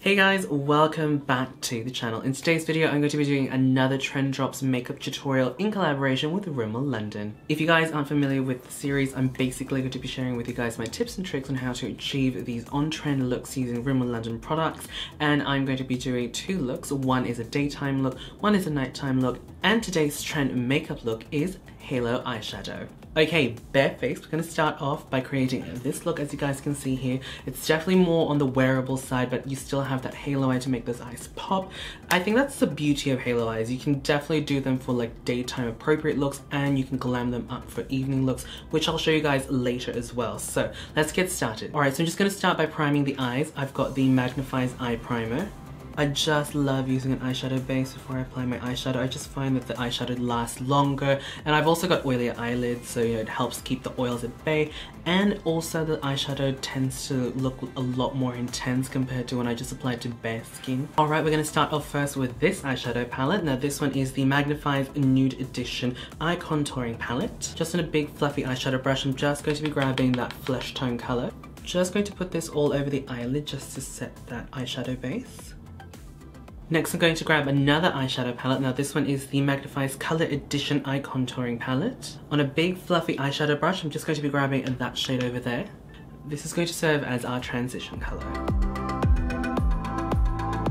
Hey guys, welcome back to the channel. In today's video, I'm going to be doing another Trend Drops makeup tutorial in collaboration with Rimmel London. If you guys aren't familiar with the series, I'm basically going to be sharing with you guys my tips and tricks on how to achieve these on-trend looks using Rimmel London products. And I'm going to be doing two looks. One is a daytime look, one is a nighttime look, and today's trend makeup look is Halo Eyeshadow. Okay, barefaced, we're going to start off by creating this look. As you guys can see here, it's definitely more on the wearable side, but you still have that halo eye to make those eyes pop. I think that's the beauty of halo eyes. You can definitely do them for like daytime appropriate looks, and you can glam them up for evening looks, which I'll show you guys later as well. So let's get started. Alright, so I'm just going to start by priming the eyes. I've got the Magnif'Eyes Eye Primer. I just love using an eyeshadow base before I apply my eyeshadow. I just find that the eyeshadow lasts longer, and I've also got oilier eyelids, so it helps keep the oils at bay, and also the eyeshadow tends to look a lot more intense compared to when I just apply it to bare skin. Alright, we're going to start off first with this eyeshadow palette. Now this one is the Magnif'Eyes Nude Edition Eye Contouring Palette. Just in a big fluffy eyeshadow brush, I'm just going to be grabbing that flesh tone color. Just going to put this all over the eyelid just to set that eyeshadow base. Next, I'm going to grab another eyeshadow palette. Now this one is the Magnif'Eyes Color Edition Eye Contouring Palette. On a big fluffy eyeshadow brush, I'm just going to be grabbing that shade over there. This is going to serve as our transition color.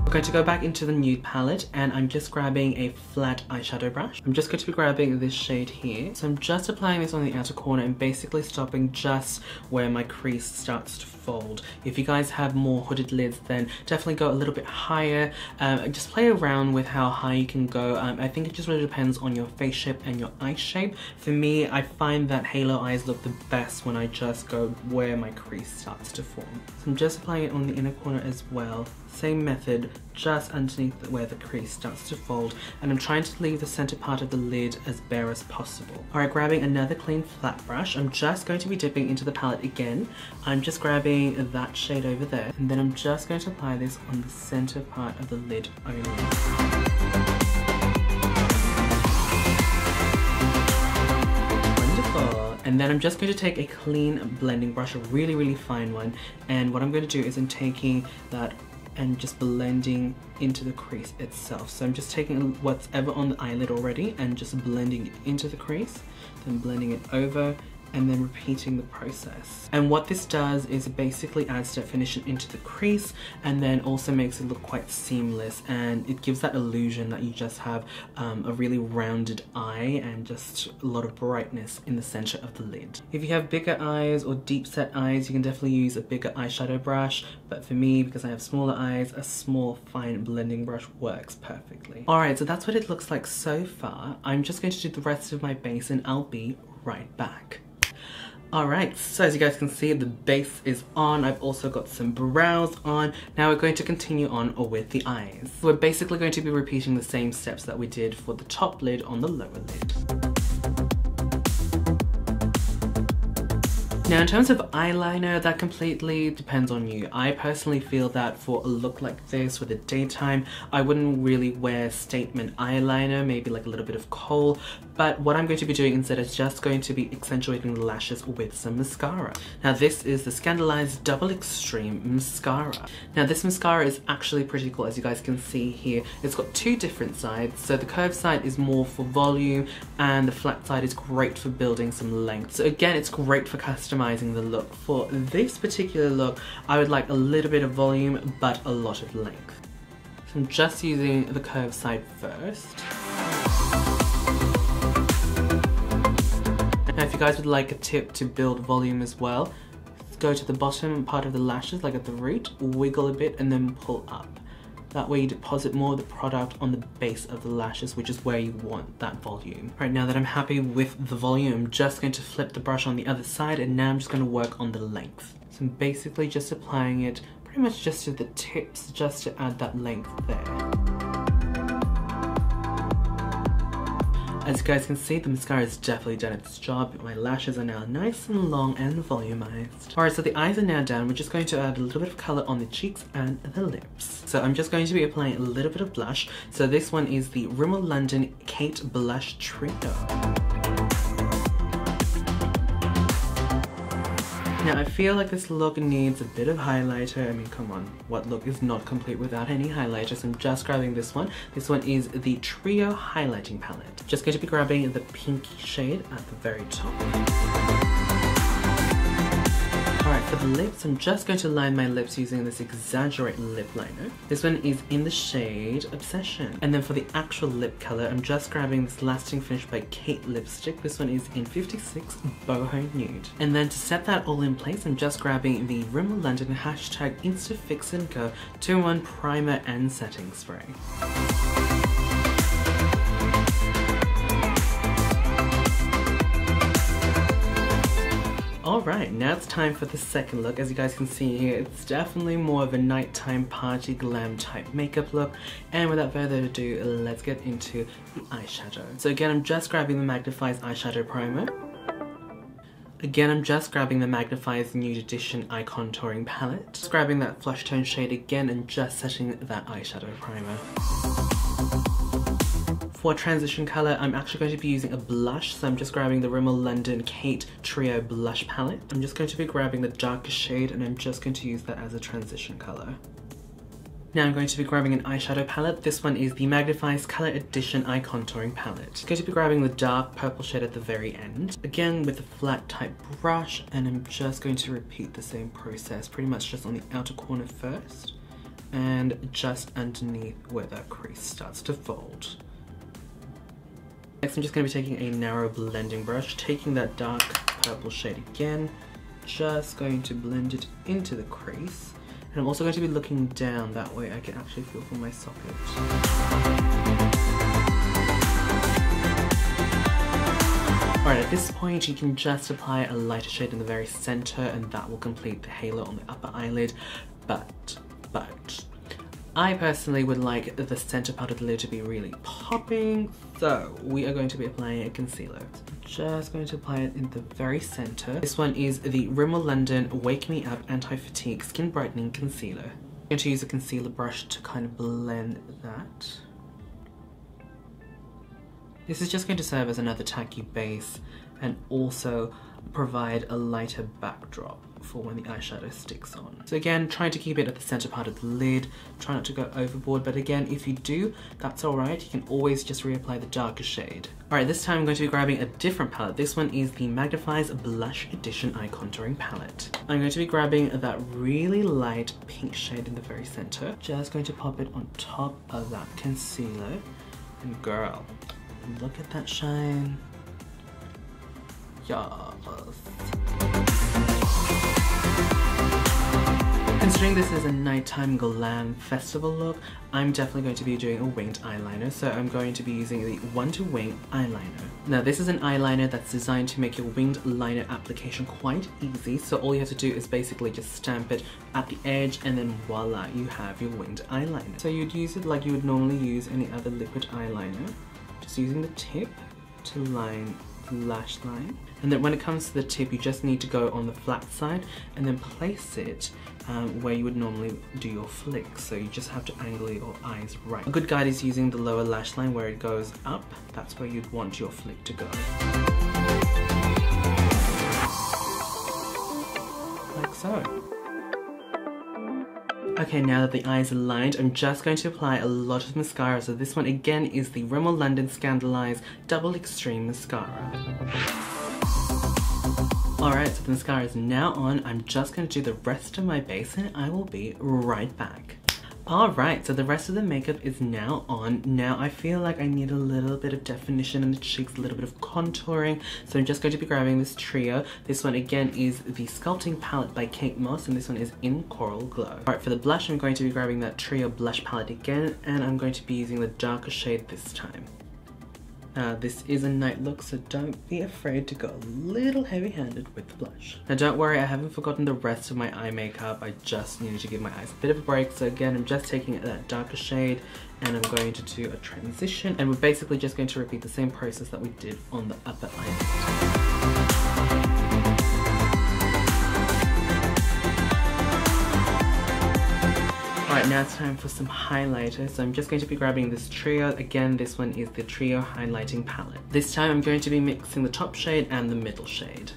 We're going to go back into the nude palette, and I'm just grabbing a flat eyeshadow brush. I'm just going to be grabbing this shade here. So I'm just applying this on the outer corner and basically stopping just where my crease starts to fold. If you guys have more hooded lids, then definitely go a little bit higher. Just play around with how high you can go. I think it just really depends on your face shape and your eye shape. For me, I find that halo eyes look the best when I just go where my crease starts to form. So I'm just applying it on the inner corner as well. Same method, just underneath where the crease starts to fold, and I'm trying to leave the center part of the lid as bare as possible. Alright, grabbing another clean flat brush, I'm just going to be dipping into the palette again. I'm just grabbing that shade over there, and then I'm just going to apply this on the center part of the lid only. And then I'm just going to take a clean blending brush, a really fine one, and what I'm going to do is I'm taking that and just blending into the crease itself. So I'm just taking what's ever on the eyelid already and just blending it into the crease, then blending it over, and then repeating the process. And what this does is it basically adds definition into the crease, and then also makes it look quite seamless, and it gives that illusion that you just have a really rounded eye and just a lot of brightness in the center of the lid. If you have bigger eyes or deep set eyes, you can definitely use a bigger eyeshadow brush, but for me, because I have smaller eyes, a small fine blending brush works perfectly. Alright, so that's what it looks like so far. I'm just going to do the rest of my base, and I'll be right back. Alright, so as you guys can see, the base is on. I've also got some brows on. Now we're going to continue on with the eyes. We're basically going to be repeating the same steps that we did for the top lid on the lower lid. Now in terms of eyeliner, that completely depends on you. I personally feel that for a look like this with the daytime, I wouldn't really wear statement eyeliner, maybe like a little bit of kohl, but what I'm going to be doing instead is just going to be accentuating the lashes with some mascara. Now this is the Scandalized Double Extreme Mascara. Now this mascara is actually pretty cool, as you guys can see here. It's got two different sides, so the curved side is more for volume, and the flat side is great for building some length. So again, it's great for customizing the look. For this particular look, I would like a little bit of volume but a lot of length. So I'm just using the curved side first. Now if you guys would like a tip to build volume as well, go to the bottom part of the lashes, like at the root, wiggle a bit and then pull up. That way you deposit more of the product on the base of the lashes, which is where you want that volume. Right, now that I'm happy with the volume, I'm just going to flip the brush on the other side, and now I'm just going to work on the length. So I'm basically just applying it pretty much just to the tips, just to add that length there. As you guys can see, the mascara has definitely done its job. My lashes are now nice and long and volumized. Alright, so the eyes are now done. We're just going to add a little bit of color on the cheeks and the lips. So I'm just going to be applying a little bit of blush. So this one is the Rimmel London Kate Blush Trio. Now I feel like this look needs a bit of highlighter. I mean, come on, what look is not complete without any highlighter? So I'm just grabbing this one. This one is the Trio Highlighting Palette. Just going to be grabbing the pinky shade at the very top. Alright, for the lips, I'm just going to line my lips using this Exaggerate lip liner. This one is in the shade Obsession. And then for the actual lip color, I'm just grabbing this Lasting Finish by Kate lipstick. This one is in 56 Boho Nude. And then to set that all in place, I'm just grabbing the Rimmel London hashtag Insta Fix Go 2-in-1 Primer and Setting Spray. Alright, now it's time for the second look. As you guys can see here, it's definitely more of a nighttime party glam type makeup look. And without further ado, let's get into the eyeshadow. So again, I'm just grabbing the Magnif'Eyes Eyeshadow Primer. Again, I'm just grabbing the Magnif'Eyes Nude Edition Eye Contouring Palette. Just grabbing that flush tone shade again and just setting that eyeshadow primer. For transition color, I'm actually going to be using a blush, so I'm just grabbing the Rimmel London Kate Trio Blush Palette. I'm just going to be grabbing the darker shade and I'm just going to use that as a transition color. Now I'm going to be grabbing an eyeshadow palette. This one is the Magnif'Eyes Color Edition Eye Contouring Palette. I'm going to be grabbing the dark purple shade at the very end. Again with a flat type brush, and I'm just going to repeat the same process, pretty much just on the outer corner first and just underneath where that crease starts to fold. Next, I'm just going to be taking a narrow blending brush, taking that dark purple shade again, just going to blend it into the crease. And I'm also going to be looking down, that way I can actually feel for my socket. Alright, at this point you can just apply a lighter shade in the very center and that will complete the halo on the upper eyelid, but I personally would like the center part of the lid to be really popping, so we are going to be applying a concealer. Just going to apply it in the very center. This one is the Rimmel London Wake Me Up Anti-Fatigue Skin Brightening Concealer. I'm going to use a concealer brush to kind of blend that. This is just going to serve as another tacky base and also provide a lighter backdrop for when the eyeshadow sticks on. So again, trying to keep it at the center part of the lid, try not to go overboard, but again, if you do, that's alright, you can always just reapply the darker shade. Alright, this time I'm going to be grabbing a different palette. This one is the Magnif'Eyes Blush Edition Eye Contouring Palette. I'm going to be grabbing that really light pink shade in the very center. Just going to pop it on top of that concealer. And girl, look at that shine. Yes. Considering this is a nighttime glam festival look, I'm definitely going to be doing a winged eyeliner, so I'm going to be using the One-to-Wing eyeliner. Now this is an eyeliner that's designed to make your winged liner application quite easy, so all you have to do is basically just stamp it at the edge and then voila, you have your winged eyeliner. So you'd use it like you would normally use any other liquid eyeliner, just using the tip to line the lash line. And then when it comes to the tip, you just need to go on the flat side and then place it where you would normally do your flick. So you just have to angle your eyes right. A good guide is using the lower lash line where it goes up. That's where you'd want your flick to go. Like so. Okay, now that the eyes are lined, I'm just going to apply a lot of mascara. So this one again is the Rimmel London Scandaleyes Double Extreme Mascara. Alright, so the mascara is now on. I'm just going to do the rest of my base and I will be right back. Alright, so the rest of the makeup is now on. Now I feel like I need a little bit of definition in the cheeks, a little bit of contouring. So I'm just going to be grabbing this trio. This one again is the Sculpting palette by Kate Moss and this one is in Coral Glow. Alright, for the blush I'm going to be grabbing that trio blush palette again and I'm going to be using the darker shade this time. This is a night look, so don't be afraid to go a little heavy-handed with the blush. Now don't worry, I haven't forgotten the rest of my eye makeup. I just needed to give my eyes a bit of a break. So again, I'm just taking that darker shade and I'm going to do a transition. And we're basically just going to repeat the same process that we did on the upper eyelid. Alright, now it's time for some highlighter. So I'm just going to be grabbing this trio. Again, this one is the Trio Highlighting Palette. This time I'm going to be mixing the top shade and the middle shade.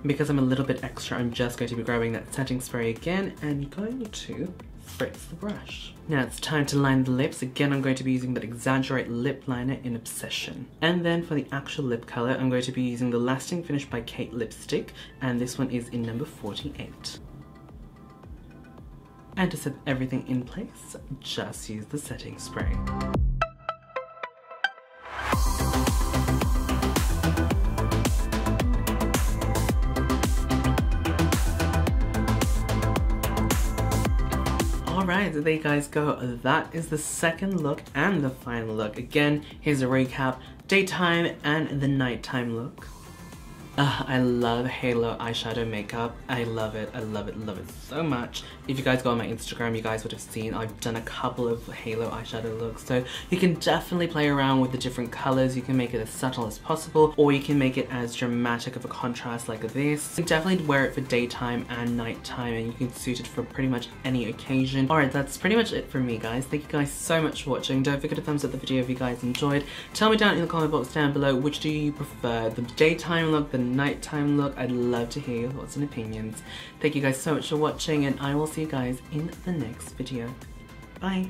Because I'm a little bit extra, I'm just going to be grabbing that setting spray again and going to spritz the brush. Now it's time to line the lips. Again, I'm going to be using that Exaggerate lip liner in Obsession. And then for the actual lip color, I'm going to be using the Lasting Finish by Kate lipstick, and this one is in number 48. And to set everything in place, just use the setting spray. Alright, so there you guys go. That is the second look and the final look. Again, here's a recap. Daytime and the nighttime look. I love Halo eyeshadow makeup. I love it. I love it so much. If you guys go on my Instagram, you guys would have seen I've done a couple of Halo eyeshadow looks. So you can definitely play around with the different colors. You can make it as subtle as possible, or you can make it as dramatic of a contrast like this. You can definitely wear it for daytime and nighttime, and you can suit it for pretty much any occasion. Alright, that's pretty much it for me, guys. Thank you guys so much for watching. Don't forget to thumbs up the video if you guys enjoyed. Tell me down in the comment box down below, which do you prefer? The daytime look, the nighttime look? I'd love to hear your thoughts and opinions. Thank you guys so much for watching, and I will see you guys in the next video. Bye!